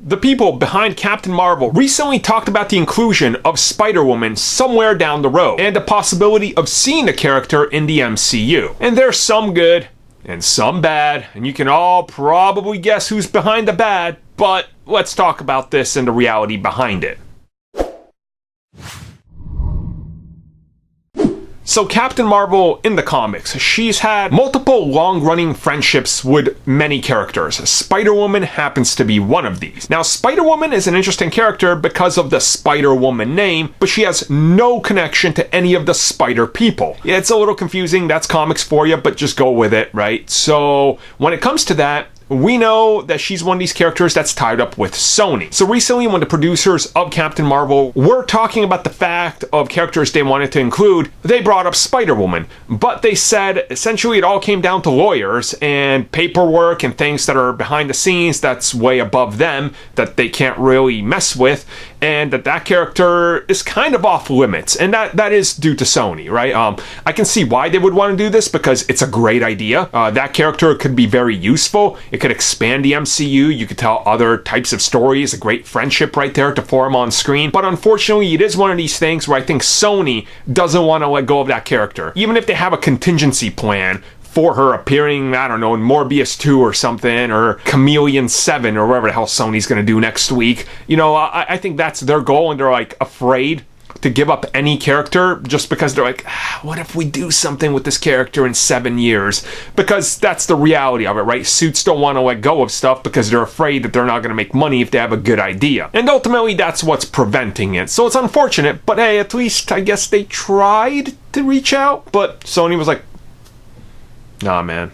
The people behind Captain Marvel recently talked about the inclusion of Spider-Woman somewhere down the road, and the possibility of seeing the character in the MCU. And there's some good, and some bad, and you can all probably guess who's behind the bad, but let's talk about this and the reality behind it. So Captain Marvel in the comics, she's had multiple long-running friendships with many characters. Spider-Woman happens to be one of these. Now, Spider-Woman is an interesting character because of the Spider-Woman name, but she has no connection to any of the Spider people. It's a little confusing, that's comics for you, but just go with it, right? So when it comes to that, we know that she's one of these characters that's tied up with Sony. So recently, when the producers of Captain Marvel were talking about the fact of characters they wanted to include, they brought up Spider-Woman. But they said, essentially, it all came down to lawyers and paperwork and things that are behind the scenes that's way above them, that they can't really mess with, and that character is kind of off limits. And that is due to Sony, right? I can see why they would want to do this, because it's a great idea. That character could be very useful. It could expand the MCU. You could tell other types of stories. A great friendship right there to form on screen. But unfortunately, it is one of these things where I think Sony doesn't want to let go of that character. Even if they have a contingency plan for her appearing, I don't know, in Morbius 2 or something, or Chameleon 7, or whatever the hell Sony's gonna do next week. You know, I think that's their goal, and they're like afraid to give up any character just because they're like, what if we do something with this character in 7 years? Because that's the reality of it, right? Suits don't want to let go of stuff because they're afraid that they're not going to make money if they have a good idea. And ultimately, that's what's preventing it. So it's unfortunate, but hey, at least I guess they tried to reach out, but Sony was like, nah, man.